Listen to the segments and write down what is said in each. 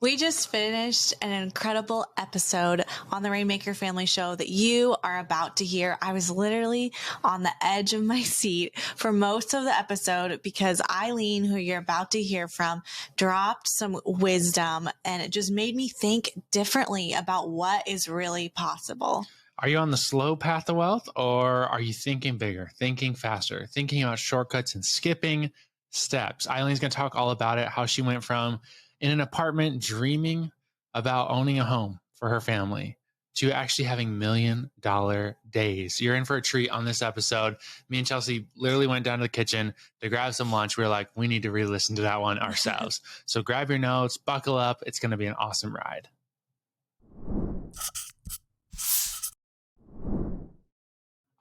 We just finished an incredible episode on the Rainmaker Family Show that you are about to hear. I was literally on the edge of my seat for most of the episode because Eileen, who you're about to hear from, dropped some wisdom, and it just made me think differently about what is really possible. Are you on the slow path to wealth, or are you thinking bigger, thinking faster, thinking about shortcuts and skipping steps? Eileen's going to talk all about it, how she went from in an apartment dreaming about owning a home for her family to actually having $1 million days. You're in for a treat on this episode. Me and Chelsea literally went down to the kitchen to grab some lunch. We were like, we need to re-listen to that one ourselves. So grab your notes, buckle up. It's going to be an awesome ride.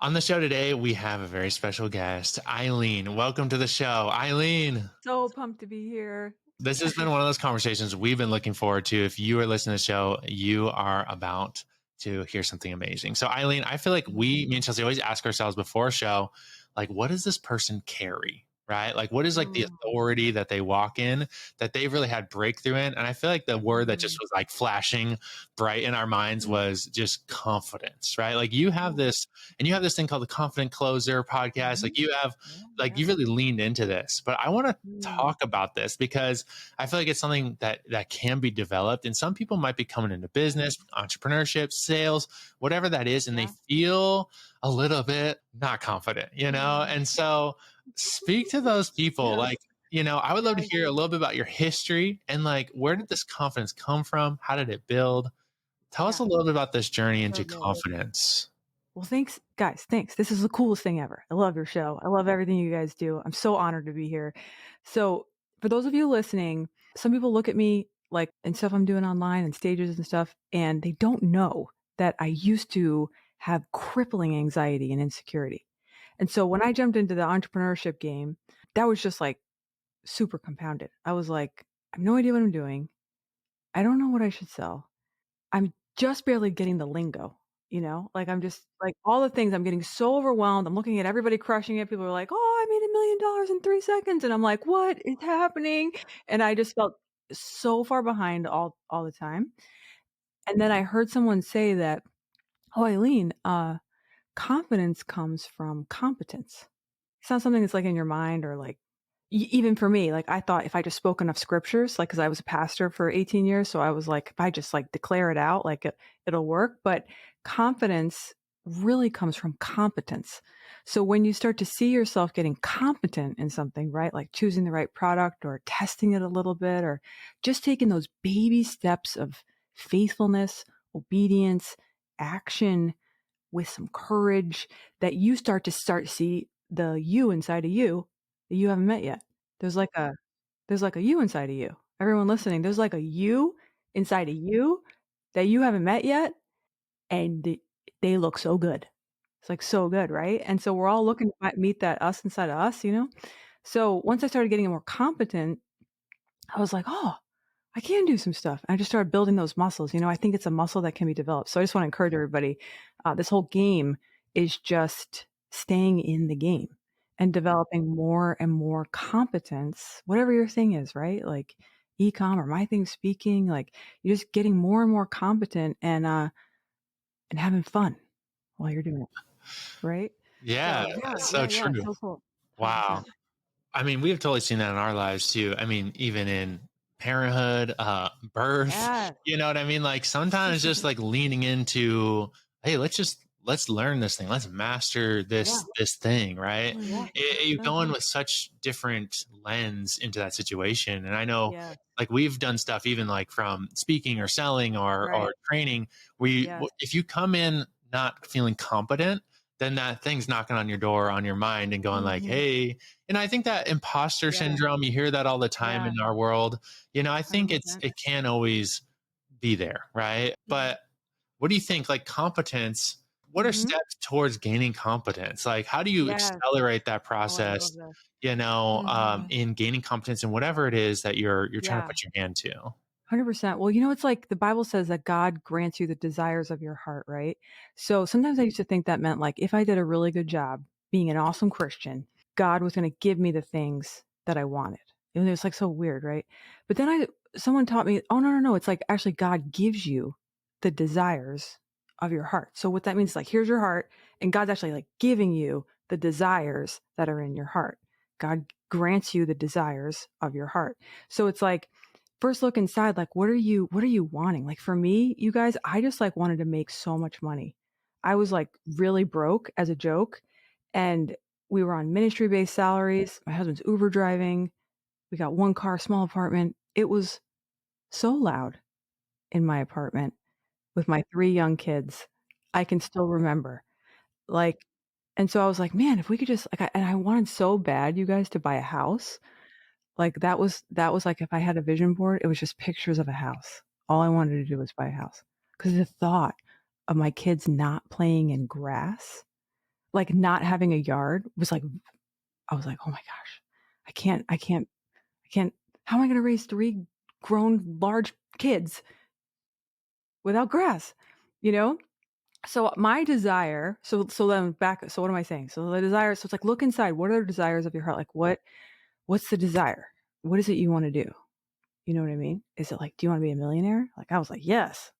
On the show today, we have a very special guest, Eileen. Welcome to the show, Eileen. So pumped to be here. This has been one of those conversations we've been looking forward to. If you are listening to the show, you are about to hear something amazing. So Eileen, I feel like me and Chelsea always ask ourselves before a show, like, what does this person carry? Right? Like, what is like the authority that they walk in that they've really had breakthrough in? And I feel like the word that just was like flashing bright in our minds was just confidence, right? Like you have this, and you have this thing called the Confident Closer podcast. Like you have, like you really leaned into this, but I want to talk about this because I feel like it's something that can be developed. And some people might be coming into business, entrepreneurship, sales, whatever that is. And they feel a little bit not confident, you know? And so speak to those people. Like, you know, I would love to hear a little bit about your history and like, where did this confidence come from? How did it build? Tell us a little bit about this journey into confidence. Well, thanks, guys. Thanks. This is the coolest thing ever. I love your show. I love everything you guys do. I'm so honored to be here. So for those of you listening, some people look at me like and stuff I'm doing online and stages and stuff, and they don't know that I used to have crippling anxiety and insecurity. And so when I jumped into the entrepreneurship game, that was just like super compounded. I was like, I have no idea what I'm doing. I don't know what I should sell. I'm just barely getting the lingo, you know, like I'm just like all the things. I'm getting so overwhelmed. I'm looking at everybody crushing it. People are like, oh, I made $1 million in 3 seconds. And I'm like, what is happening? And I just felt so far behind all the time. And then I heard someone say that, oh, Eileen, confidence comes from competence. It's not something that's like in your mind or like, even for me, like I thought if I just spoke enough scriptures, like, cause I was a pastor for 18 years. So I was like, if I just like declare it out, like it'll work. But confidence really comes from competence. So when you start to see yourself getting competent in something, right? Like choosing the right product or testing it a little bit, or just taking those baby steps of faithfulness, obedience, action, with some courage, that you start to see the you inside of you that you haven't met yet. There's like a you inside of you. Everyone listening, there's like a you inside of you that you haven't met yet. And they look so good. It's like so good, right? And so we're all looking to meet that us inside of us, you know? So once I started getting more competent, I was like, oh, I can do some stuff. And I just started building those muscles. You know, I think it's a muscle that can be developed. So I just want to encourage everybody. This whole game is just staying in the game and developing more and more competence, whatever your thing is, right? Like e-com or my thing speaking, like you're just getting more and more competent and having fun while you're doing it. Right? Yeah. So true. Yeah, so cool. Wow. I mean, we've totally seen that in our lives too. I mean, even in parenthood, birth, you know what I mean? Like sometimes just like leaning into, hey, let's learn this thing. Let's master this thing, right? You're going with such different lens into that situation. And I know like we've done stuff even like from speaking or selling or training, if you come in not feeling competent, then that thing's knocking on your door, on your mind and going like, hey, and I think that imposter syndrome, you hear that all the time in our world. You know, I think 100%. it can't always be there. Right. But what do you think, like competence, what are steps towards gaining competence? Like, how do you accelerate that process, you know, in gaining competence in whatever it is that you're trying to put your hand to? 100%. Well, you know, it's like the Bible says that God grants you the desires of your heart, right? So sometimes I used to think that meant like, if I did a really good job being an awesome Christian, God was going to give me the things that I wanted. And it was like so weird, right? But then I someone taught me, oh, no. It's like actually God gives you the desires of your heart. So what that means is like, here's your heart, and God's actually like giving you the desires that are in your heart. God grants you the desires of your heart. So it's like, first look inside, like, what are you wanting? Like for me, you guys, I just like wanted to make so much money. I was like really broke as a joke, and we were on ministry-based salaries. My husband's Uber driving. We got one car, small apartment. It was so loud in my apartment with my 3 young kids. I can still remember. Like, and so I was like, man, if we could just like, and I wanted so bad, you guys, to buy a house. Like that was like, if I had a vision board, it was just pictures of a house. All I wanted to do was buy a house. Because the thought of my kids not playing in grass, like not having a yard, was like, I was like, oh my gosh, I can't, how am I going to raise 3 grown large kids without grass, you know? So my desire, so then back, so what am I saying? So the desire, so it's like, look inside. What are the desires of your heart? Like what's the desire? What is it you want to do? You know what I mean? Is it like, do you want to be a millionaire? Like I was like, yes,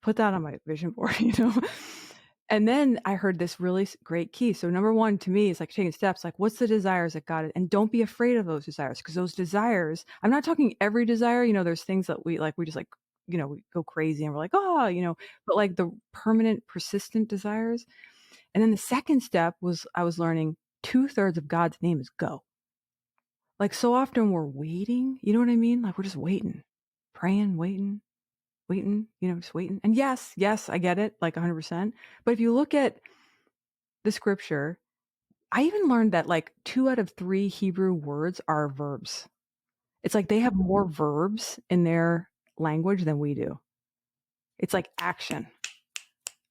put that on my vision board, you know? And then I heard this really great key. So number 1 to me is like taking steps, like what's the desires that God, and don't be afraid of those desires, because those desires, I'm not talking every desire, you know, there's things that we just like, you know, we go crazy and we're like, oh, you know, but like the permanent, persistent desires. And then the second step was, I was learning 2/3 of God's name is go. Like so often we're waiting, you know what I mean? Like we're just waiting, praying, waiting, you know, just waiting. And yes, I get it, like 100%. But if you look at the scripture, I even learned that like 2 out of 3 Hebrew words are verbs. It's like they have more verbs in their language than we do. It's like action.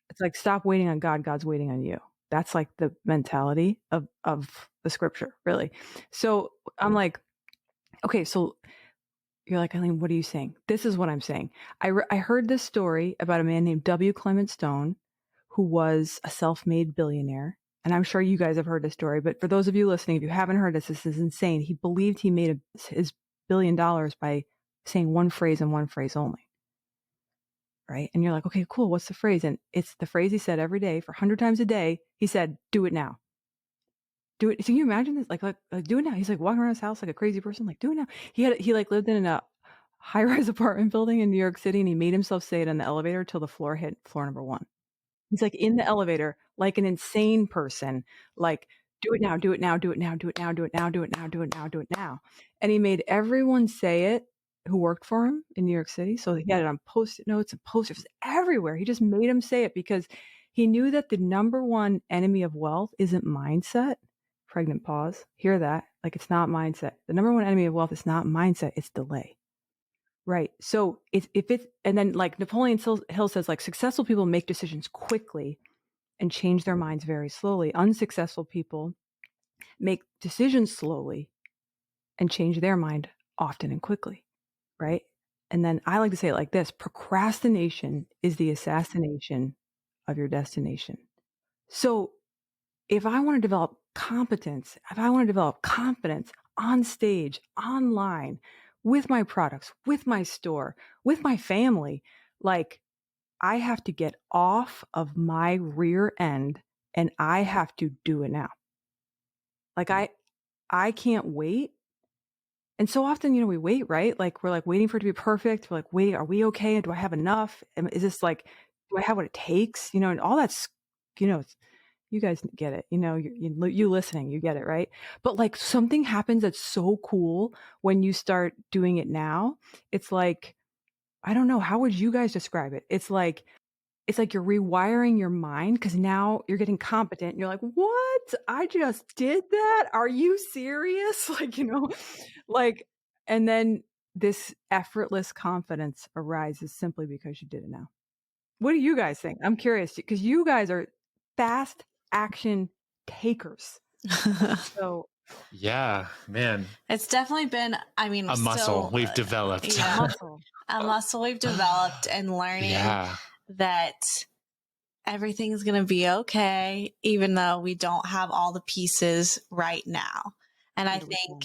It's like, stop waiting on God, God's waiting on you. That's like the mentality of the scripture, really. So I'm like, okay, so you're like, Eileen, what are you saying? This is what I'm saying. I heard this story about a man named W. Clement Stone, who was a self-made billionaire. And I'm sure you guys have heard this story, but for those of you listening, if you haven't heard this is insane. He believed he made his $1 billion by saying one phrase and one phrase only. Right? And you're like, okay, cool. What's the phrase? And it's the phrase he said every day for 100 times a day. He said, do it now. Do it. So can you imagine this? Like, do it now. He's like walking around his house like a crazy person. Like, do it now. He like lived in a high-rise apartment building in New York City, and he made himself say it on the elevator till the floor hit floor number 1. He's like in the elevator, like an insane person, like, do it now, do it now, do it now, do it now, do it now, do it now, do it now, do it now. And he made everyone say it who worked for him in New York City. So he had it on Post-it notes and posters everywhere. He just made them say it because he knew that the number 1 enemy of wealth isn't mindset. Pregnant pause. Hear that? Like, it's not mindset. The number 1 enemy of wealth is not mindset, it's delay. Right. So and then like Napoleon Hill says, like, successful people make decisions quickly and change their minds very slowly. Unsuccessful people make decisions slowly and change their mind often and quickly. Right. And then I like to say it like this: procrastination is the assassination of your destination. So if I want to develop competence, if I want to develop confidence on stage, online, with my products, with my store, with my family, like, I have to get off of my rear end and I have to do it now. Like I can't wait. And so often, you know, we wait, right? Like we're like waiting for it to be perfect. We're like, wait, are we okay? Do I have enough? Is this like, do I have what it takes? You know, and all that's, you know, you guys get it. You know, you listening, you get it, right? But like something happens that's so cool when you start doing it now. It's like, I don't know, how would you guys describe it? It's like you're rewiring your mind because now you're getting competent. And you're like, what? I just did that? Are you serious? Like, you know, like, and then this effortless confidence arises simply because you did it now. What do you guys think? I'm curious because you guys are fast action takers. So Yeah, man. It's definitely been, I mean, a muscle we've developed. Yeah, a muscle we've developed and learning that everything's going to be okay, even though we don't have all the pieces right now. And I 100%. think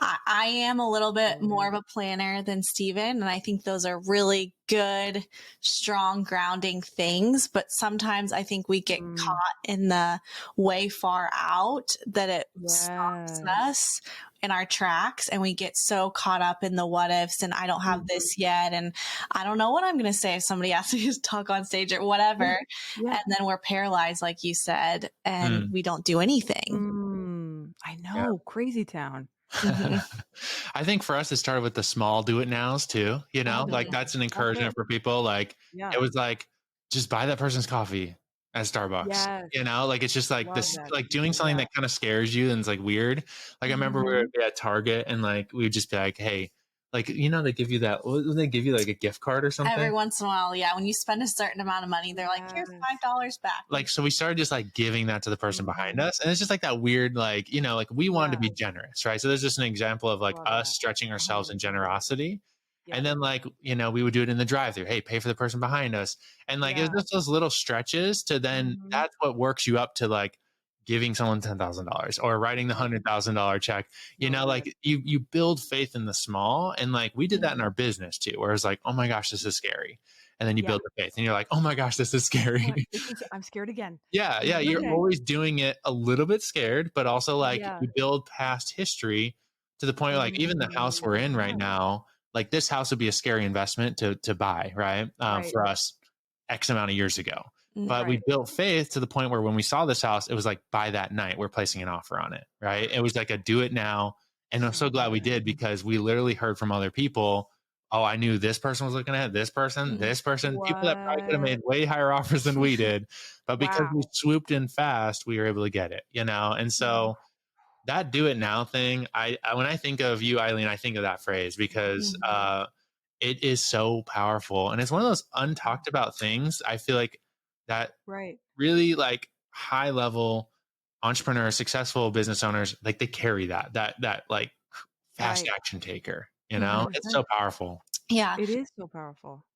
I am a little bit more of a planner than Steven. And I think those are really good, strong, grounding things. But sometimes I think we get caught in the way far out that it stops Yes. us in our tracks. And we get so caught up in the what ifs and I don't have this yet. And I don't know what I'm going to say if somebody asks me to talk on stage or whatever. Yeah. And then we're paralyzed, like you said, and we don't do anything. I know. Crazy town. I think for us, it started with the small do it nows too. You know, like that's an encouragement for people. Like it was like, just buy that person's coffee at Starbucks. Yes. You know, like it's just like Love this, that. like doing something that kind of scares you and it's like weird. Like I remember we would be at Target and like we would just be like, hey, like, you know, they give you that, would they give you like a gift card or something? Every once in a while, yeah. When you spend a certain amount of money, they're like, here's $5 back. Like, so we started just like giving that to the person behind us. And it's just like that weird, like, you know, like we wanted to be generous, right? So there's just an example of like us stretching ourselves in generosity. And then like, you know, we would do it in the drive-thru. Hey, pay for the person behind us. And like, it's just those little stretches to then that's what works you up to like giving someone $10,000 or writing the $100,000 check, you know, like you build faith in the small. And like, we did that in our business too, where it's like, oh my gosh, this is scary. And then you build the faith and you're like, oh my gosh, this is scary. I'm scared again. Yeah. You're always doing it a little bit scared, but also like you build past history to the point where like even the house we're in right now, like this house would be a scary investment to buy, right? For us X amount of years ago. But we built faith to the point where when we saw this house, it was like by that night, we're placing an offer on it, right? It was like a do it now. And I'm so glad we did because we literally heard from other people, oh, I knew this person was looking at this person, people that probably could have made way higher offers than we did. But because we swooped in fast, we were able to get it, you know? And so that do it now thing, I when I think of you, Eileen, I think of that phrase because it is so powerful. And it's one of those untalked about things. I feel like that really like high level entrepreneurs, successful business owners, like they carry that like fast action taker, you know, it's so powerful. Yeah. It is so powerful.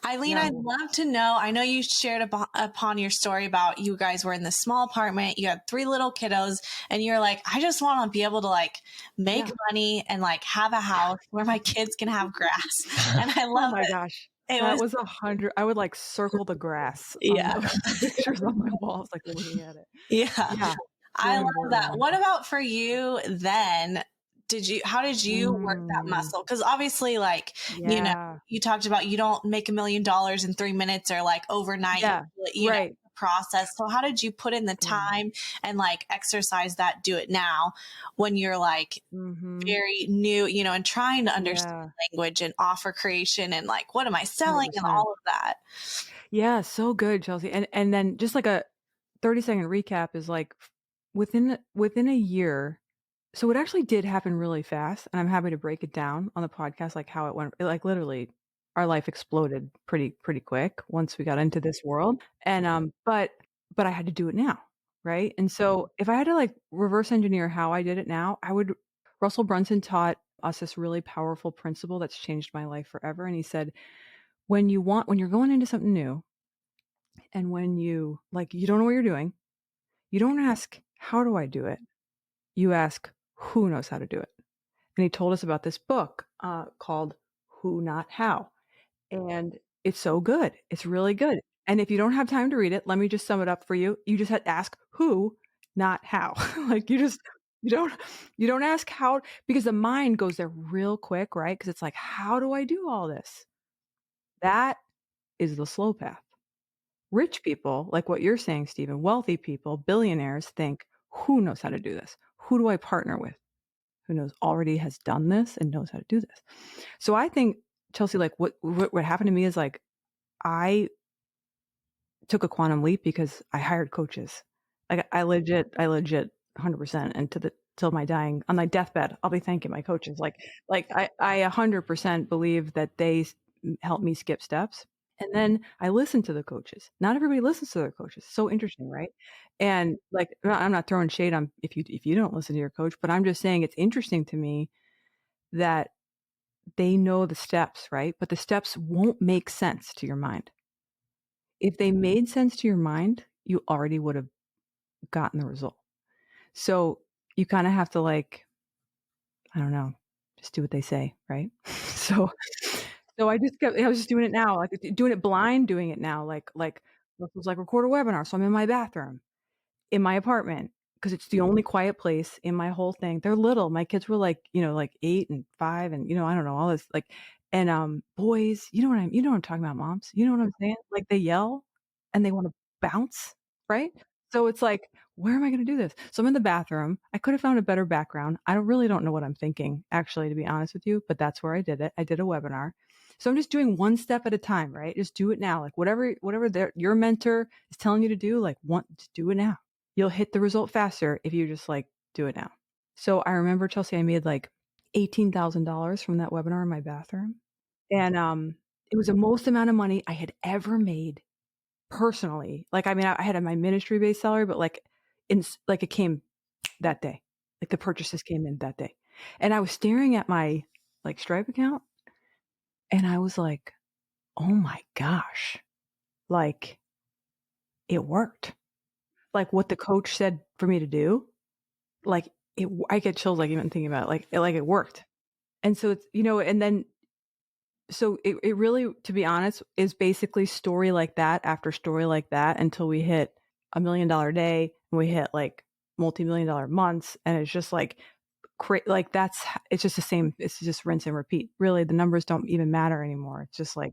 Eileen, I'd love to know. I know you shared upon your story about you guys were in this small apartment. You had 3 little kiddos and you're like, I just want to be able to like make money and like have a house where my kids can have grass. And I love Oh my gosh. That was 100. I would like circle the grass. On the pictures on my walls, like looking at it. Yeah. I love that. What about for you then? How did you work that muscle? Because obviously, like, you know, you talked about you don't make $1 million in 3 minutes or like overnight, you know, process. So how did you put in the time and like exercise that do it now when you're like very new, you know, and trying to understand language and offer creation and like, what am I selling 100%. And all of that? Yeah. So good, Chelsea. And then just like a 30-second recap is like within a year. So it actually did happen really fast, and I'm happy to break it down on the podcast, like how it went. Like literally, our life exploded pretty quick once we got into this world. And but I had to do it now, right? And so if I had to like reverse engineer how I did it now, Russell Brunson taught us this really powerful principle that's changed my life forever. And he said, when you're going into something new, and when you don't know what you're doing, you don't ask, how do I do it? You ask, who knows how to do it? And he told us about this book called Who Not How. And it's so good. It's really good. And if you don't have time to read it, let me just sum it up for you. You just have to ask who, not how. Like you don't ask how, because the mind goes there real quick, right? Because it's like, how do I do all this? That is the slow path. Rich people, like what you're saying, Stephen, wealthy people, billionaires think, who knows how to do this? Who do I partner with? Who already has done this and knows how to do this? So I think, Chelsea, like what happened to me is like, I took a quantum leap because I hired coaches. Like I legit 100%. And till my dying, on my deathbed, I'll be thanking my coaches. Like I 100% believe that they helped me skip steps. And then I listened to the coaches. Not everybody listens to their coaches. So interesting, right? And like, I'm not throwing shade on if you don't listen to your coach, but I'm just saying it's interesting to me that they know the steps, right? But the steps won't make sense to your mind. If they made sense to your mind, you already would have gotten the result. So you kind of have to like, I don't know, just do what they say, right? So I was just doing it now, like doing it blind, doing it now, like this was like record a webinar. So I'm in my bathroom, in my apartment, because it's the only quiet place in my whole thing. They're little. My kids were like, like 8 and 5 and, I don't know, all this like, and boys, you know what I'm talking about, moms. You know what I'm saying? Like they yell and they want to bounce, right? So it's like, where am I going to do this? So I'm in the bathroom. I could have found a better background. I really don't know what I'm thinking, actually, to be honest with you, but that's where I did it. I did a webinar. So I'm just doing one step at a time, right? Just do it now. Like whatever your mentor is telling you to do, like just do it now. You'll hit the result faster if you just like do it now. So I remember, Chelsea, I made like $18,000 from that webinar in my bathroom. And it was the most amount of money I had ever made personally. Like, I mean, I had my ministry based salary, but like it came that day. Like the purchases came in that day. And I was staring at my like Stripe account and I was like, oh my gosh, like it worked. Like what the coach said for me to do, like I get chills like even thinking about it, like it worked. And so it's, and then, so it really, to be honest, is basically story like that after story like that until we hit $1 million day and we hit like multi-million-dollar months. And it's just like, like it's just the same. It's just rinse and repeat. Really, the numbers don't even matter anymore. It's just like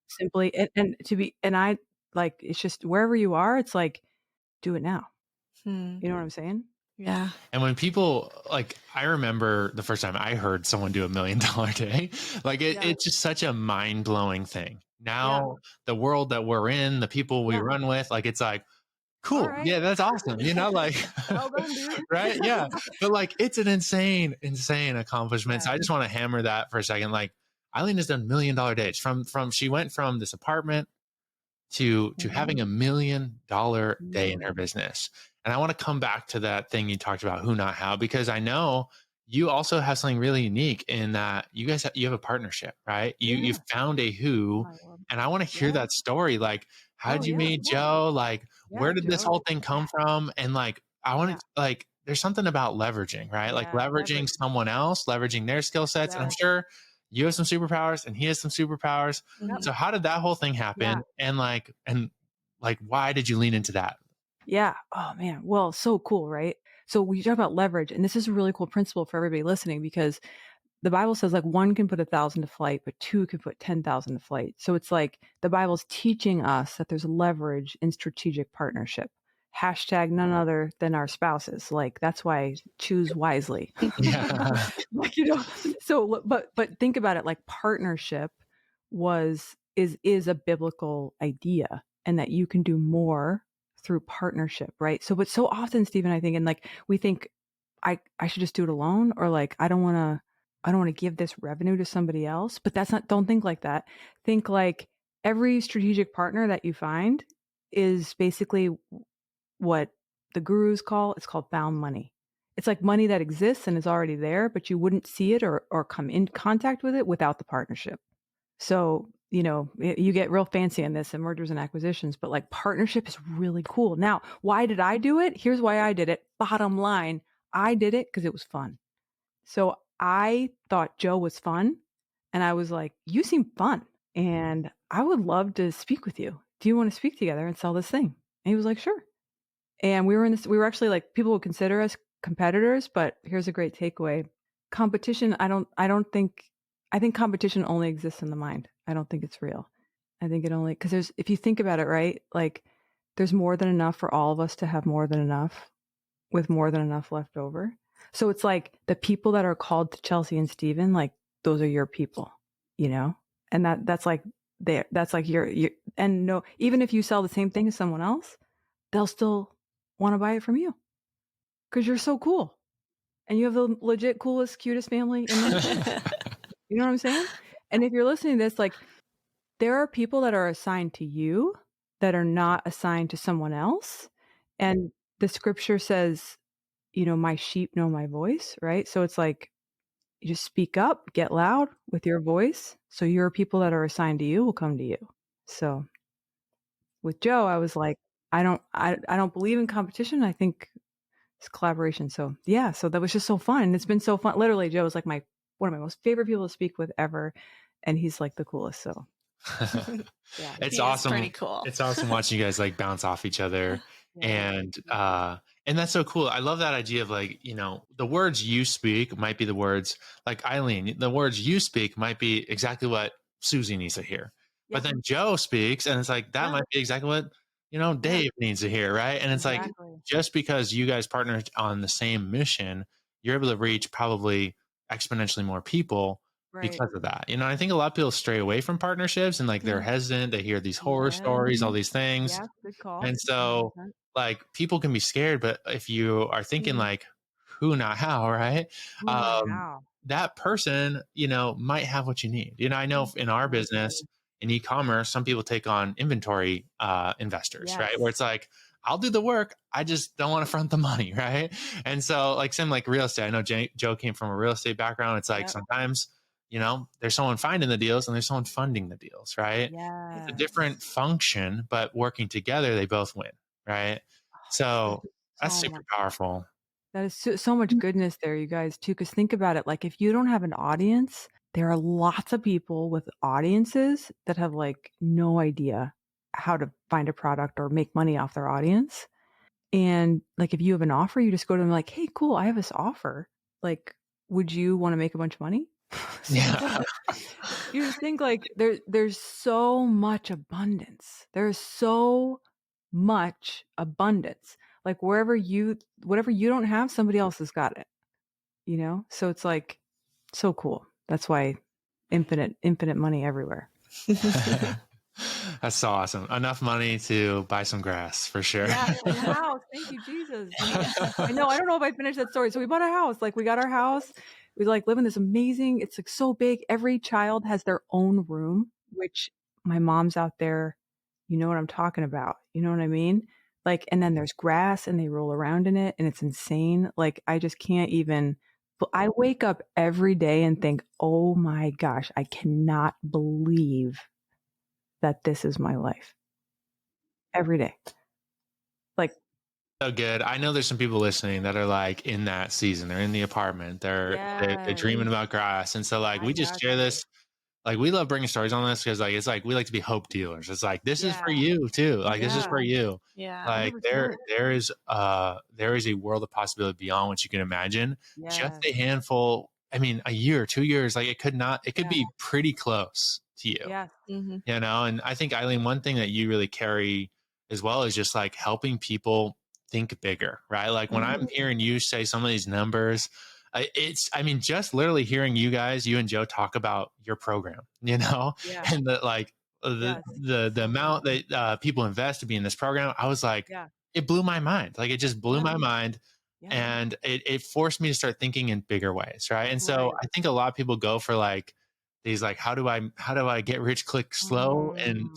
simply, and I like, it's just wherever you are, it's like, do it now. You know what I'm saying? Yeah. And when people like, I remember the first time I heard someone do $1 million day, like it's just such a mind blowing thing. Now the world that we're in, the people we run with, like, it's like, cool. Right. Yeah, that's awesome. Like, well done, dude. Right. Yeah. But like, it's an insane accomplishment. So I just want to hammer that for a second. Like Eileen has done $1 million days she went from this apartment to having $1 million day in her business. And I want to come back to that thing you talked about, who, not how, because I know you also have something really unique in that you guys you have a partnership, right? You found a who, and I want to hear that story. Like, how did you meet Joe? Like, where did this whole thing come from? And like, I want to like, there's something about leveraging, right? Like leveraging someone else, leveraging their skill sets. And I'm sure you have some superpowers and he has some superpowers. So how did that whole thing happen? And like, why did you lean into that? Yeah. Oh man. Well, so cool, right? So we talk about leverage, and this is a really cool principle for everybody listening, because the Bible says like one can put 1,000 to flight, but two can put 10,000 to flight. So it's like the Bible's teaching us that there's leverage in strategic partnership. Hashtag none other than our spouses. Like that's why choose wisely. Yeah. Like, so, but think about it, like partnership is a biblical idea, and that you can do more through partnership, right? So, but so often, Stephen, I think, and like we think I should just do it alone, or like I don't want to give this revenue to somebody else. But don't think like that. Think like every strategic partner that you find is basically what the gurus it's called found money. It's like money that exists and is already there, but you wouldn't see it or come in contact with it without the partnership. So, you get real fancy in this and mergers and acquisitions, but like partnership is really cool. Now, why did I do it? Here's why I did it. Bottom line, I did it because it was fun. So I thought Joe was fun. And I was like, you seem fun. And I would love to speak with you. Do you want to speak together and sell this thing? And he was like, sure. And we were actually like, people would consider us competitors, but here's a great takeaway. Competition, I think competition only exists in the mind. I don't think it's real. I think it only, because if you think about it, right, like there's more than enough for all of us to have more than enough, with more than enough left over. So it's like the people that are called to Chelsea and Stephen, like those are your people, and that's like your, and no, even if you sell the same thing as someone else, they'll still want to buy it from you because you're so cool and you have the legit coolest, cutest family in the You know what I'm saying? And if you're listening to this, like there are people that are assigned to you that are not assigned to someone else. And the scripture says, my sheep know my voice, right? So it's like, you just speak up, get loud with your voice. So your people that are assigned to you will come to you. So with Joe, I was like, I don't believe in competition. I think It's collaboration. So yeah, so that was just so fun. It's been so fun. Literally, Joe is like one of my most favorite people to speak with ever, and he's like the coolest. So yeah, It's He is awesome. pretty cool. It's awesome watching you guys like bounce off each other. yeah, And that's so cool. I love that idea of like, the words you speak might be the words like Eileen, the words you speak might be exactly what Susie needs to hear. yeah, But then Joe speaks and it's like that yeah, might be exactly what, Dave needs to hear, right? And it's like exactly. just because you guys partnered on the same mission, you're able to reach probably exponentially more people Right. because of that. I think a lot of people stray away from partnerships and like they're hesitant. They hear these horror stories, all these things. Yeah, good call. And so 100%. like people can be scared, but if you are thinking like who, not how, right? Who, not how. That person, might have what you need. I know in our business in e-commerce, some people take on inventory investors, right? Where it's like, I'll do the work. I just don't want to front the money. Right. And so like same like real estate. I know Joe came from a real estate background. It's like sometimes, there's someone finding the deals and there's someone funding the deals, right? It's a different function, but working together, they both win. Right. So that's super powerful. That is so much goodness there, you guys, too. Because think about it. Like, if you don't have an audience, there are lots of people with audiences that have like no idea how to find a product or make money off their audience. And like, if you have an offer, you just go to them like, hey, cool, I have this offer. Like, would you want to make a bunch of money? Yeah. You just think like there's so much abundance. There's so much abundance. Like whatever you don't have, somebody else has got it. So it's like so cool. That's why infinite money everywhere. That's so awesome. Enough money to buy some grass for sure. Yeah, a house. Thank you, Jesus. I know. I don't know if I finished that story. So we bought a house. Like we got our house. We like live in this amazing. It's like so big. Every child has their own room, which my mom's out there. You know what I'm talking about. You know what I mean? Like, and then there's grass and they roll around in it and it's insane. Like I just can't even. But I wake up every day and think, oh my gosh, I cannot believe that this is my life. Every day. Like, so good. I know there's some people listening that are like in that season. They're in the apartment. They're dreaming about grass. And so like we just share this. Like we love bringing stories on this because like it's like we like to be hope dealers. It's like this is for you too. Like this is for you. Yeah. Like 100%. there is a world of possibility beyond what you can imagine. Just a handful. I mean, a year, 2 years. Like it could be pretty close to you. Yeah. Mm-hmm. And I think Eileen, one thing that you really carry as well is just like helping people think bigger, right? Like when I'm hearing you say some of these numbers, just literally hearing you and Joe talk about your program, and the like the amount that people invest to be in this program, I was like, it blew my mind. Like it just blew my mind. And it forced me to start thinking in bigger ways. Right. And so I think a lot of people go for like these, like, how do I get rich, click slow and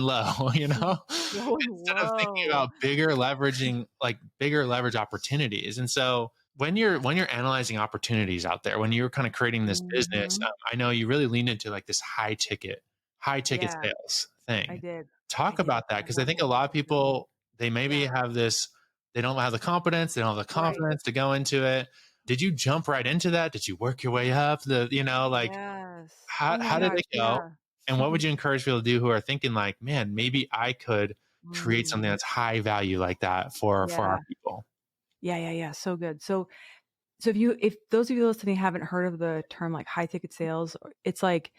low, instead of thinking about bigger leverage opportunities. And so when you're analyzing opportunities out there, when you're kind of creating this business, I know you really leaned into like this high ticket sales thing. I did. Talk about that. Cause I think a lot of people, they maybe have this, they don't have the confidence. They don't have the confidence to go into it. Did you jump right into that? Did you work your way up? How did it go? And what would you encourage people to do who are thinking like, man, maybe I could create something that's high value like that for our people? Yeah. So good. So if those of you listening haven't heard of the term like high ticket sales, it's like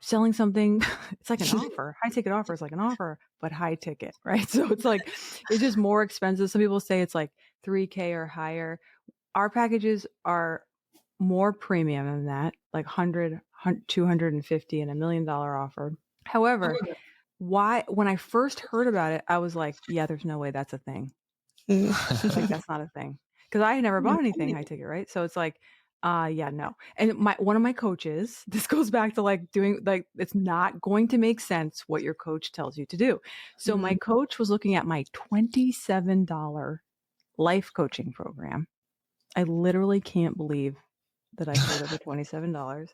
selling something. It's like an offer. High ticket offer is like an offer, but high ticket, right? So it's like, it's just more expensive. Some people say it's like $3,000 or higher. Our packages are more premium than that, like $100, $250 and $1 million offer. However, when I first heard about it, I was like, yeah, there's no way that's a thing. Like that's not a thing. Because I had never bought anything high ticket, right? So it's like, no. And one of my coaches, this goes back to like doing, like, it's not going to make sense what your coach tells you to do. So my coach was looking at my $27 life coaching program. I literally can't believe that I sold it for $27.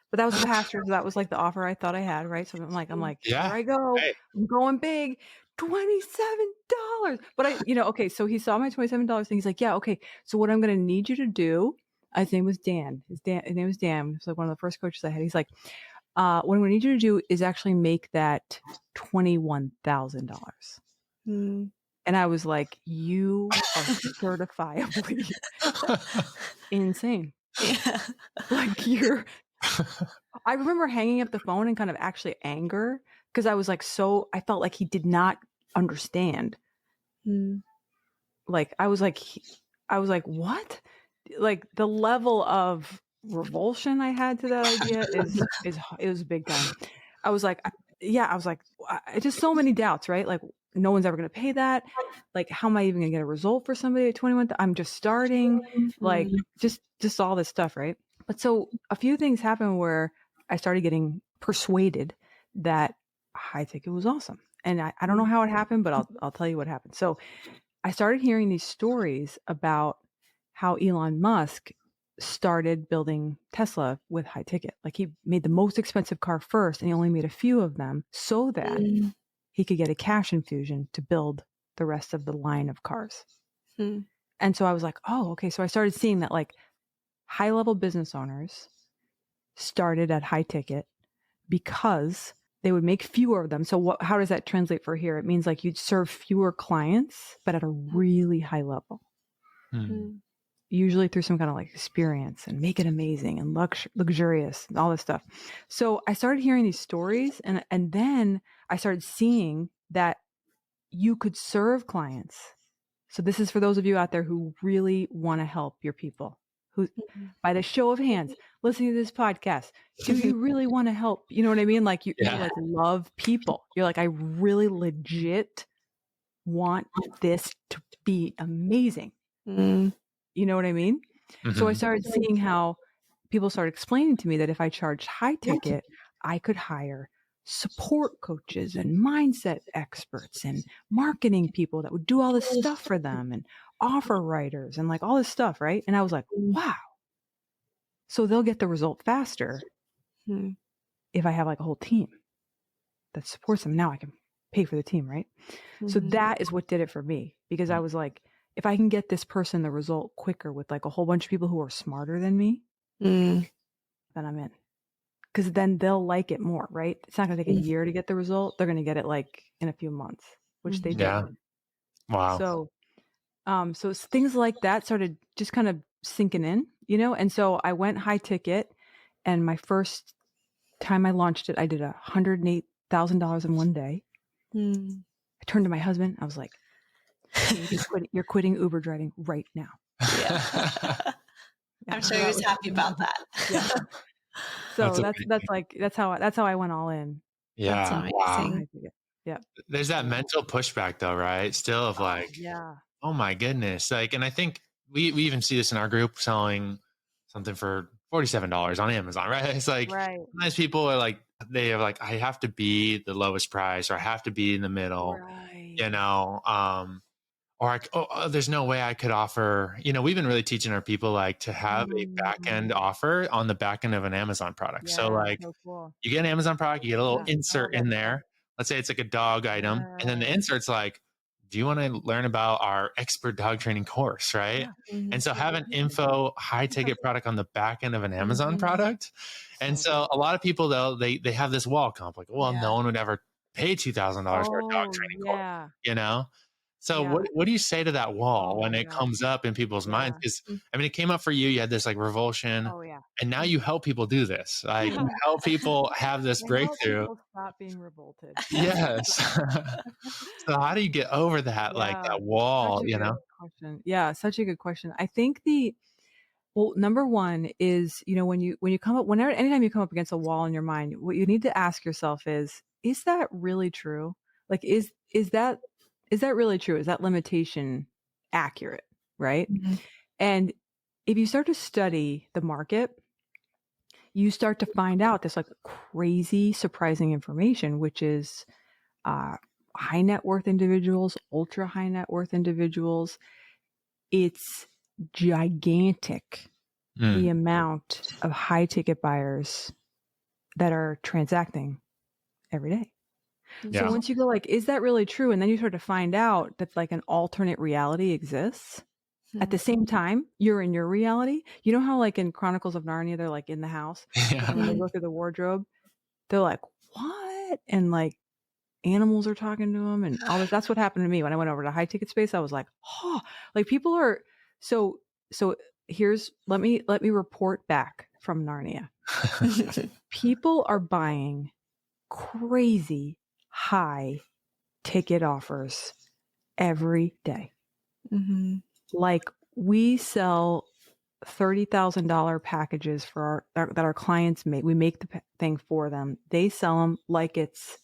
But that was the pastor. So that was like the offer I thought I had, right? So I'm like, Yeah. here I go. Right. I'm going big. $27. But okay, so he saw my $27 thing. He's like, yeah, okay. So what I'm going to need you to do, his name was Dan. His name was Dan. He's like one of the first coaches I had. He's like, what I'm going to need you to do is actually make that $21,000. Mm. And I was like, you are certifiably insane. Yeah. Like I remember hanging up the phone in kind of actually anger because I was like, I felt like he did not understand. Mm. Like, I was like, what? Like the level of revulsion I had to that idea it was big time. I was like, just so many doubts, right? Like, no one's ever going to pay that. Like, how am I even going to get a result for somebody at 21? I'm just starting, like, just all this stuff, right? But so a few things happened where I started getting persuaded that high ticket was awesome. And I don't know how it happened, but I'll tell you what happened. So I started hearing these stories about how Elon Musk started building Tesla with high ticket. Like, he made the most expensive car first, and he only made a few of them so that he could get a cash infusion to build the rest of the line of cars. And so I was like, oh, okay. So I started seeing that, like, high-level business owners started at high ticket because they would make fewer of them. So how does that translate for here? It means like you'd serve fewer clients, but at a really high level. Usually through some kind of like experience, and make it amazing and luxurious and all this stuff. So I started hearing these stories, and then I started seeing that you could serve clients. So this is for those of you out there who really want to help your people. Who, by the show of hands, listening to this podcast, do you really want to help? You know what I mean? Like you like love people. You're like, I really legit want this to be amazing. You know what I mean? So I started seeing how people started explaining to me that if I charged high ticket, I could hire support coaches and mindset experts and marketing people that would do all this stuff for them, and offer writers and like all this stuff, right? And I was like, wow. So they'll get the result faster if I have like a whole team that supports them. Now I can pay for the team, right? So that is what did it for me, because I was like, if I can get this person the result quicker with like a whole bunch of people who are smarter than me, then I'm in. Because then they'll like it more, right? It's not going to take a year to get the result. They're going to get it like in a few months, which they did. Yeah. Wow. So it's things like that started just kind of sinking in, And so I went high ticket, and my first time I launched it, I did $108,000 in one day. I turned to my husband. I was like, you're quitting Uber driving right now. Yeah. I'm sure he was happy about that. Yeah. So that's how I went all in. Yeah. Wow. Yeah. There's that mental pushback though, right? Still of like, oh my goodness. Like, and I think we even see this in our group, selling something for $47 on Amazon, right? It's like, sometimes people are like, they have like, I have to be the lowest price, or I have to be in the middle, or there's no way I could offer, we've been really teaching our people like to have a back end offer on the back end of an Amazon product. So like you get an Amazon product, you get a little insert in there. Let's say it's like a dog item. And then the insert's like, do you want to learn about our expert dog training course? Right. And so have an info high ticket product on the back end of an Amazon product. And so a lot of people though, they have this wall comp, like, well, no one would ever pay $2,000 for a dog training course, So what do you say to that wall when it comes up in people's minds? Because I mean, it came up for you. You had this like revulsion, and now you help people do this. Like you help people have this breakthrough. Help people stop being revolted. Yes. So how do you get over that like that wall? Question. Yeah, such a good question. I think number one is when you come up anytime you come up against a wall in your mind, what you need to ask yourself is that really true? Like is that really true? Is that limitation accurate? Right. And if you start to study the market, you start to find out this like crazy, surprising information, which is high net worth individuals, ultra high net worth individuals. It's gigantic, the amount of high ticket buyers that are transacting every day. So once you go like, is that really true? And then you start to find out that like an alternate reality exists. At the same time, you're in your reality. You know how like in Chronicles of Narnia, they're like in the house. And when they go through the wardrobe, they're like, what? And like animals are talking to them and all this. That's what happened to me when I went over to high ticket space. I was like, oh, like people are so here's let me report back from Narnia. People are buying crazy high ticket offers every day. Like we sell $30,000 packages for that our clients make. We make the thing for them. They sell them like it's,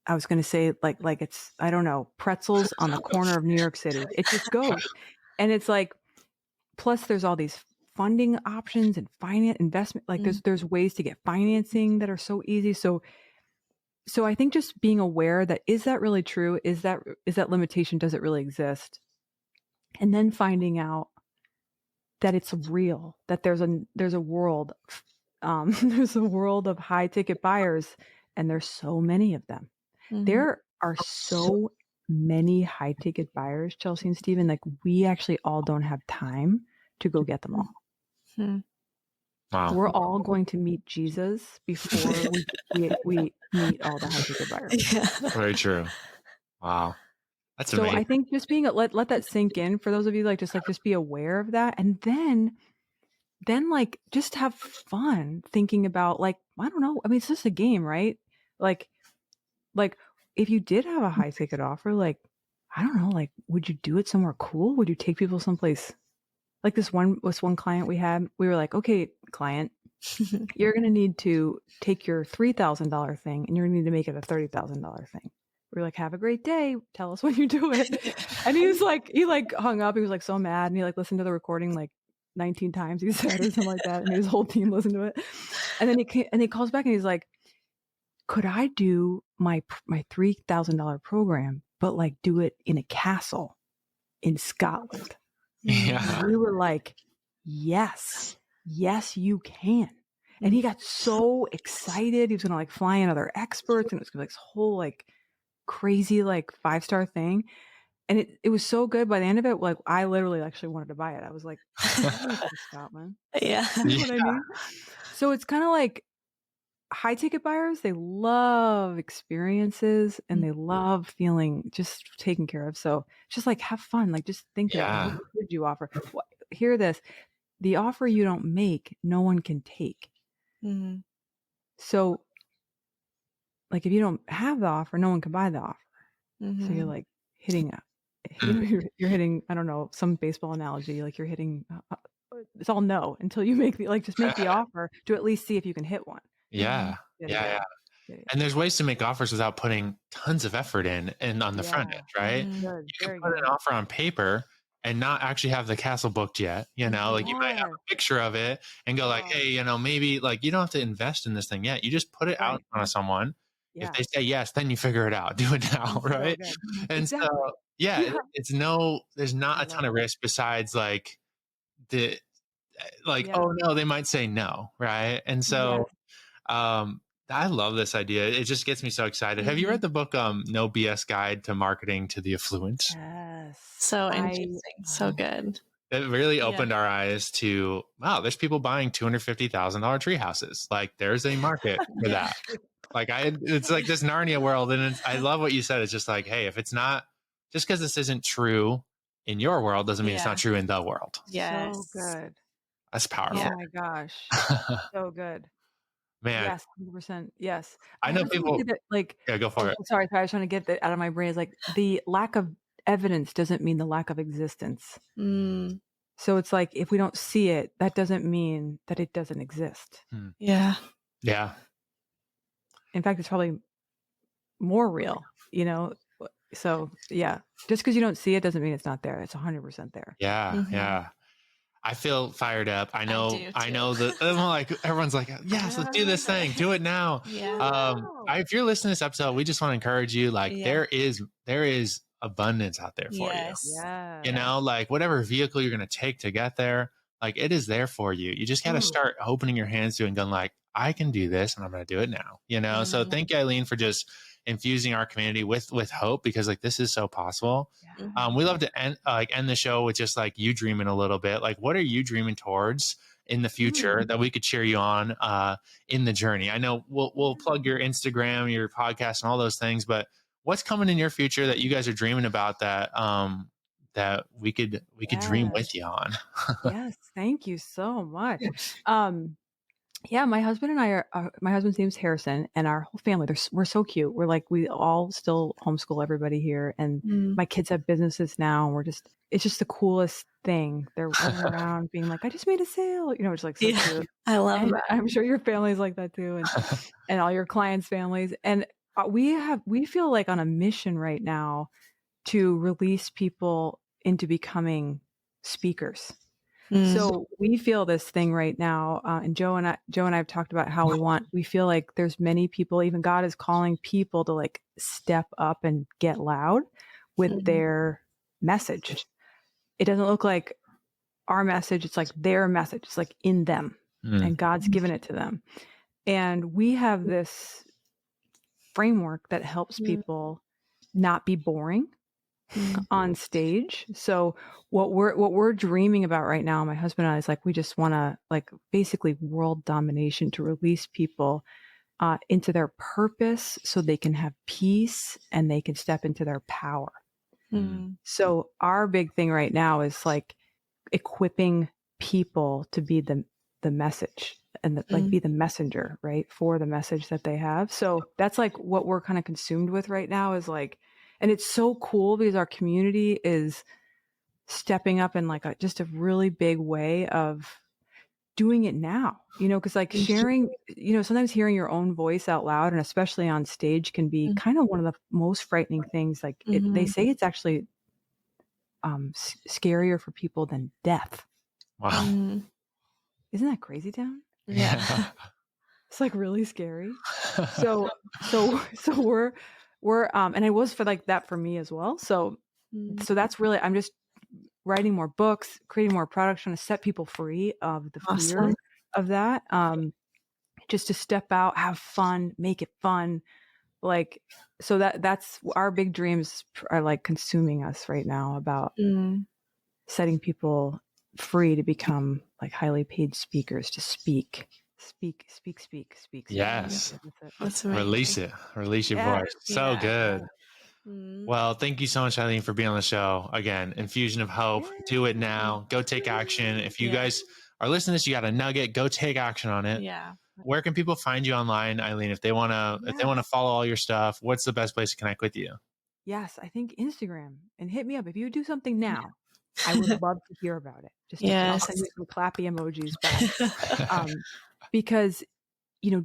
I was going to say like it's, I don't know, pretzels on the corner of New York City. It just goes. And it's like, plus there's all these funding options and finance investment. Like there's ways to get financing that are so easy. So I think just being aware that, is that really true? Is that limitation? Does it really exist? And then finding out that it's real, that there's a world, there's a world of high ticket buyers, and there's so many of them. There are so many high ticket buyers, Chelsea and Stephen, like we actually all don't have time to go get them all. Wow. We're all going to meet Jesus before we meet all the high ticket buyers. Very true. Wow. That's amazing. So I think just being let that sink in for those of you just be aware of that, and then like just have fun thinking about like, I don't know. I mean, it's just a game, right? Like if you did have a high ticket offer, like I don't know, like would you do it somewhere cool? Would you take people someplace? Like this one client we had, we were like, okay, client, you're gonna need to take your $3,000 thing and you're gonna need to make it a $30,000 thing. We're like, have a great day. Tell us when you do it. And he hung up. He was like so mad. And he like listened to the recording like 19 times. He said or something like that. And his whole team listened to it. And then he calls back and he's like, could I do my $3,000 program, but like do it in a castle in Scotland? Yeah. And we were like, yes, you can. And he got so excited. He was going to like fly in other experts and it was going to be like this whole like crazy like 5-star thing, and it was so good. By the end of it, like I literally actually wanted to buy it. I was like, Scotland. Yeah. You know what I mean? So it's kind of like high ticket buyers, they love experiences and they love feeling just taken care of. So just like have fun, like just think about what would you offer. Hear this: the offer you don't make, no one can take. So like if you don't have the offer, no one can buy the offer. So you're like hitting you're hitting, I don't know, some baseball analogy, like you're hitting it's all no until you make just make the offer to at least see if you can hit one. Yeah. And there's ways to make offers without putting tons of effort in and on the front end, right? Good, you can put an offer on paper and not actually have the castle booked yet, you know, like you might have a picture of it and go like, hey, you know, maybe like you don't have to invest in this thing yet. You just put it out in front of someone. If they say yes, then you figure it out. Do it now, right? And so, it's there's not a ton of risk besides like oh no, they might say no, right? And so, I love this idea. It just gets me so excited. Have you read the book No BS Guide to Marketing to the Affluent? Yes. So interesting. So good. It really opened our eyes to, wow, there's people buying $250,000 tree houses. Like there's a market for that. Like it's like this Narnia world. And I love what you said. It's just like, hey, if it's not, just because this isn't true in your world doesn't mean it's not true in the world. Yes. So good. That's powerful. Oh my gosh. So good. Man. Yes, 100%. Yes. I know people go for it. Sorry, I was trying to get that out of my brain. It's like the lack of evidence doesn't mean the lack of existence. So it's like, if we don't see it, that doesn't mean that it doesn't exist. Yeah. In fact, it's probably more real, you know? So yeah, just because you don't see it doesn't mean it's not there. It's 100% there. Yeah. I feel fired up. I know that I'm like, everyone's like, yes, let's do this thing. Do it now. If you're listening to this episode, we just want to encourage you. Like there is abundance out there for you. You know, like whatever vehicle you're going to take to get there, like it is there for you. You just got to start opening your hands to it and going like, I can do this and I'm going to do it now. You know? So thank you, Eileen, for just infusing our community with hope, because like this is so possible. Yeah. We love to end the show with just like you dreaming a little bit. Like, what are you dreaming towards in the future that we could cheer you on in the journey? I know we'll plug your Instagram, your podcast, and all those things, but what's coming in your future that you guys are dreaming about that that we could dream with you on? Yes, thank you so much. Yeah, my husband and I are, my husband's name's Harrison, and our whole family, we're so cute. We're like, we all still homeschool everybody here, and my kids have businesses now, and it's just the coolest thing. They're running around being like, I just made a sale, it's like so cute. I love that. I'm sure your family's like that too, and all your clients' families. And we feel like on a mission right now to release people into becoming speakers. So we feel this thing right now, and Joe and I have talked about how we feel like there's many people, even God is calling people to like step up and get loud with their message. It doesn't look like our message. It's like their message. It's like in them, and God's given it to them. And we have this framework that helps people not be boring on stage. So what we're dreaming about right now, my husband and I, is like, we just want to like basically world domination, to release people into their purpose so they can have peace and they can step into their power. So our big thing right now is like equipping people to be the message and like be the messenger, right, for the message that they have. So that's like what we're kind of consumed with right now, is like, and it's so cool because our community is stepping up in like just a really big way of doing it now, because like sharing, sometimes hearing your own voice out loud, and especially on stage, can be kind of one of the most frightening things. Like they say it's actually scarier for people than death. Wow. Isn't that crazy, Town? Yeah. It's like really scary. So we're and it was for like that for me as well. So that's really, I'm just writing more books, creating more products, trying to set people free of the fear of that. Just to step out, have fun, make it fun. Like, so that's our big dreams are like consuming us right now, about setting people free to become like highly paid speakers, to speak. Yes. That's Release your voice. So good. Well, thank you so much, Eileen, for being on the show. Again, infusion of hope. Do it now. Go take action. If you guys are listening to this, you got a nugget, go take action on it. Yeah. Where can people find you online, Eileen, if they want to follow all your stuff? What's the best place to connect with you? Yes, I think Instagram, and hit me up if you do something now. I would love to hear about it. Just I'll send you some clappy emojis back. Because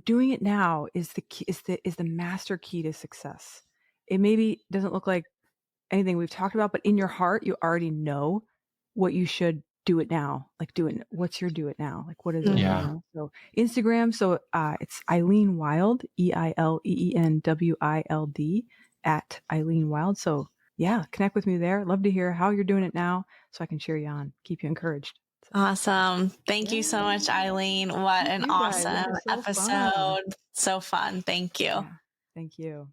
doing it now is the key, is the master key to success. It maybe doesn't look like anything we've talked about, but in your heart, you already know what you should do it now. Like what's your do it now? Like what is it now? So Instagram. So it's Eileen Wilde, EILEENWILD at Eileen Wilde. So yeah, connect with me there. Love to hear how you're doing it now, so I can cheer you on, keep you encouraged. Awesome. Thank you so much, Eileen. What an awesome episode. So fun. Thank you. Yeah, thank you.